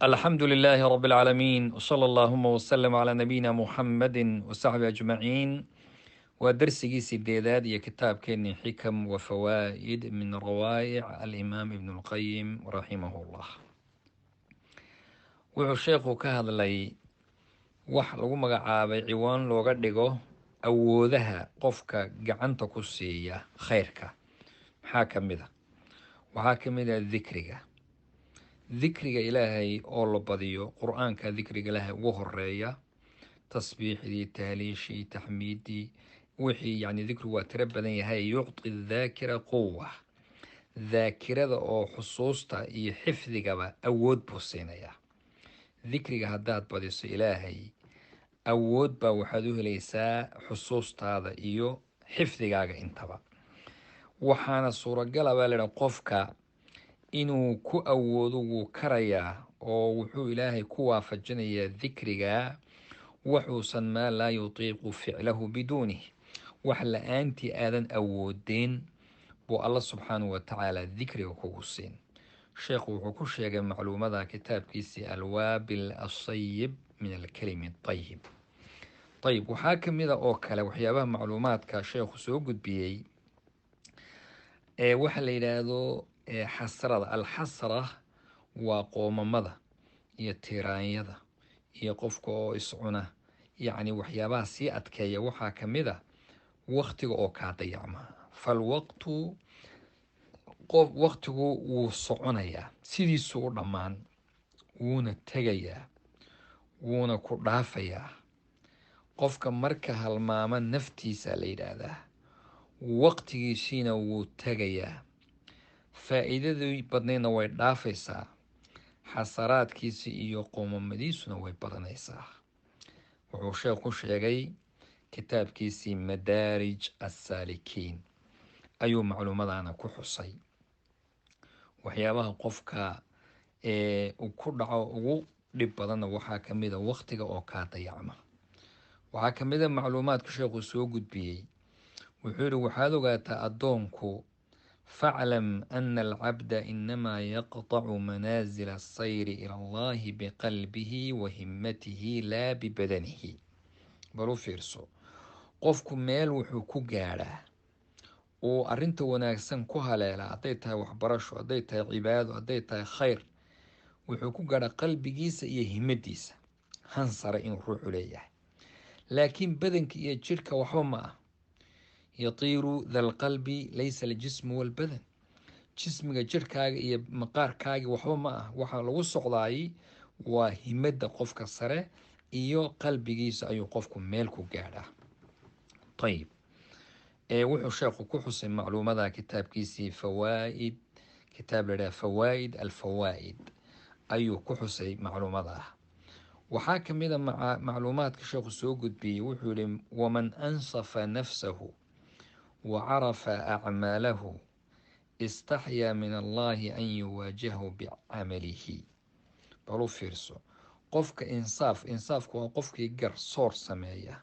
الحمد لله رب العالمين وصلى اللهم وسلم على نبينا محمد وصحبه أجمعين ودرسي سيديداد يا كتاب كني حكم وفوائد من روائع الإمام ابن القيم رحمه الله wuxuu sheekhu ka hadlay wax lagu magacaabay ciwaan looga dhigo awoodaha qofka gacanta ku siiya khayrka maxaa ka mid a waxaa ka mid a dikriga ilaahay oo la badiyo qur-aanka dikriga ilaahay ugu horeeya tasbiixdii tahliishii taxmiidii wixii yani dikrigu waa tiro badan yahay yucti daakira quwa daakirada oo xusuusta iyo xifdigaba awood buu siinayaa dikriga haddaad badiso ilaahay awood baa waxaad u helaysaa xusuustaada iyo xifdigaaga intaba waxaana suuragala baa laydha qofka inuu ku awoodo wuu karayaa oo wuxuu ilaahay ku waafajinayaa dikriga waxuusan maa laa yutiiqu ficlahu biduunih wax la-aantii aadan awoodeen buu alla subxaanahu watacaala dikriga kugu siin sheekhu wuxuu ku sheegay macluumada kitaabkiisii alwaabil asayib min alkalimi ayib waxaa ka mid a oo kale waxyaabaha macluumaadka sheekhu soo gudbiyey waxa la yidhaahdo xasrada alxasra waa qoomamada iyo tiraanyada iyo qofka oo iscuna yacni waxyaabaha sii adkeeya waxaa ka mid a waqtiga oo kaa dayacma falwaqtu waqtigu wuu soconayaa sidiisuu u dhammaan wuuna tegayaa wuuna ku dhaafayaa qofka marka halmaama naftiisa la yidhaahdaa waqtigiisiina wuu tegayaa faa'iidadii badnaydna way dhaafaysaa xasaraadkiisi iyo qoomamadiisuna way badanaysaa wuxuu sheekh ku sheegay kitaabkiisii madaarij assaalikiin ayuu macluumadana ku xusay waxyaabaha qofka uu ku dhaco ugu dhib badanna waxaa ka mid a waqtiga oo kaa dayacma waxaa ka mid a macluumaadka sheekhu soo gudbiyey wuxuu yihi waxaad ogaataa addoonku faclam ana alcabda inamaa yaqطacu manaasila asayri ila allahi biqalbihi wa himmatihi laa bibadanihi bal u fiirso qofku meel wuxuu ku gaadhaa uu arrinta wanaagsan ku haleelaa hadday tahay waxbarasho hadday tahay cibaado hadday tahay khayr wuxuu ku gaadhaa qalbigiisa iyo himadiisa hansare inuu ruuxu leeyahay laakiin badanka iyo jidhka waxba ma ah yatiiru da lqalbi laysa aljismu walbadan jismiga jirhkaaga iyo maqaarkaaga waxba ma ah waxaa lagu socdaayay waa himada qofka sare iyo qalbigiisa ayuu qofku meel ku gaadhaa ayib wuxuu sheekhu ku xusay macluumada kitaabkiisii fawaaid kitaab ladhaha fawaa'id alfawaa'id ayuu ku xusay macluumada ah waxaa ka mid a macluumaadka sheekhu soo gudbiyey wuxuu yihi waman ansafa nafsahu wacarafa acmaalahu istaxyaa min allahi an yuwaajahu bicamalihi bal u fiirso qofka insaafku waa qofkii garsoor sameeya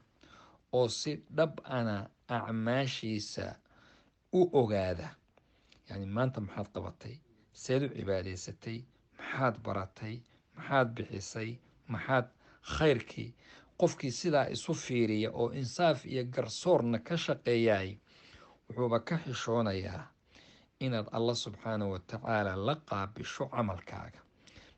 oo si dhab ana acmaashiisa u ogaada yani maanta maxaad qabatay seed u cibaadaysatay maxaad baratay maxaad bixisay maxaad khayrkii qofkii sidaa isu fiiriya oo insaaf iyo garsoorna ka shaqeeyay wuxuuba ka xishoonayaa inaad alla subxaanahu watacaala la qaabisho camalkaaga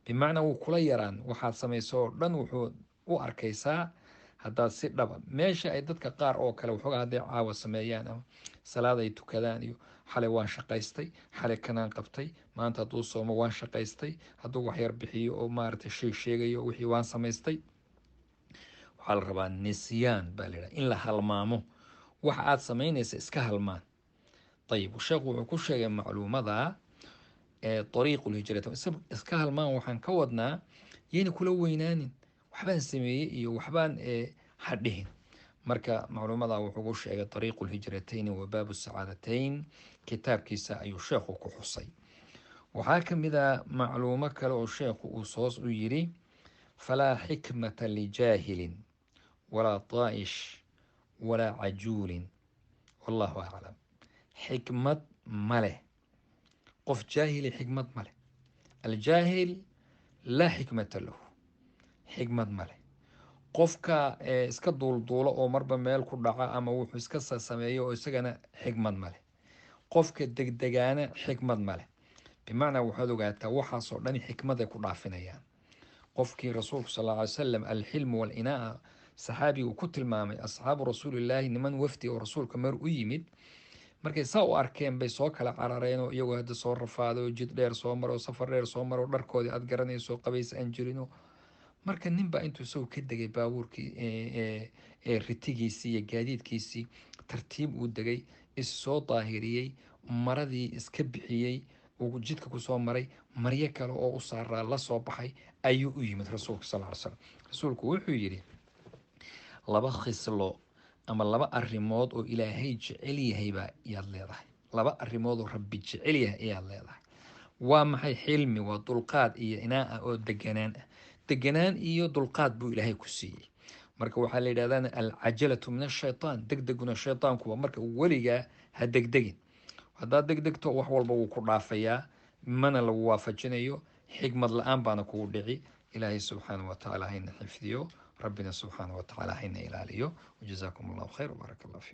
bimacnaa wuu kula yaraan waxaad samayso oo dhan wuxuu u arkaysaa haddaad si dhaba meesha ay dadka qaar oo kale waxoogaa hadday caawa sameeyaan ama salaad ay tukadaan iyo xalay waan shaqaystay xalay kanaan qabtay maanta hadduu soomo waan shaqaystay hadduu waxyar bixiyo oo maaragtay sheegayo wixii waan samaystay waxaa la rabaa nisyaan baa la yidhaha in la halmaamo waxa aad samaynaysa iska halmaan ayib sheekhu wuxuu ku sheegay macluumada ariiqulhijrata iska halmaan waxaan ka wadnaa yayna kula weynaanin waxbaan sameeyey iyo waxbaan hadhihin marka macluumada wuxuu ku sheegay ariiqulhijratayn wa baabu sacaadatayn kitaabkiisa ayuu sheekhu ku xusay waxaa ka mid a macluumo kale oo sheekhu uu soos u yidhi falaa xikmata lijaahilin walaa daa'ish walaa cajuulin wallahu aclam xikmad ma leh qof jaahili xikmad ma leh aljaahil laa xikmata lahu, xikmad ma leh. qofka iska duulduulo oo marba meel ku dhaca ama wuxuu iska sameeyo oo isagana xikmad ma leh. qofka degdegaana xikmad ma leh. bimacnaa waxaad ogaataa waxaasoo dhan xikmaday ku dhaafinayaan. qofkii rasuulku sal alla alay wasalam alxilmu walinaa saxaabiga uu ku tilmaamay asxaabu rasuulillaahi, niman wafdi oo rasuulka mar u yimid, markay saa u arkeen bay soo kala carareen oo iyagoo hadda soo rafaaday oo jid dheer soo maro, safar dheer soo maro, dharkoodii aad garanayso qabays aan jirino. marka nin baa intuu isagu ka degay baabuurkii ritigiisii iyo gaadiidkiisii, tartiib uu degay, issoo daahiriyey, maradii iska bixiyey, uu jidka kusoo maray, maryo kale oo u saaraa la soo baxay, ayuu u yimid rasuulka sal ly slam. rasuulku wuxuu yidhi laba khislo ama laba arrimood oo ilaahay jecel yahaybaa iyaad leedahay. laba arrimood oo rabbi jecel yahay ayaad leedahay. waa maxay? xilmi waa dulqaad iyo inaa oo deganaan ah. deganaan iyo dulqaad buu ilaahay ku siiyey. marka waxaa la yidhahdaan alcajalatu min ashaytaan, degdeguna shaytaankuwa. marka weligaa ha degdegin. haddaad degdegto wax walba wuu ku dhaafayaa, mana lagu waafajinayo, xikmad la-aan baana kugu dhici. ilaahay subxaana wa tacaala hayna xifdiyo, rabbina subxaana wa tacaala hayna ilaaliyo. wajazaakum allahu khayr wbaaraka allah fiikum.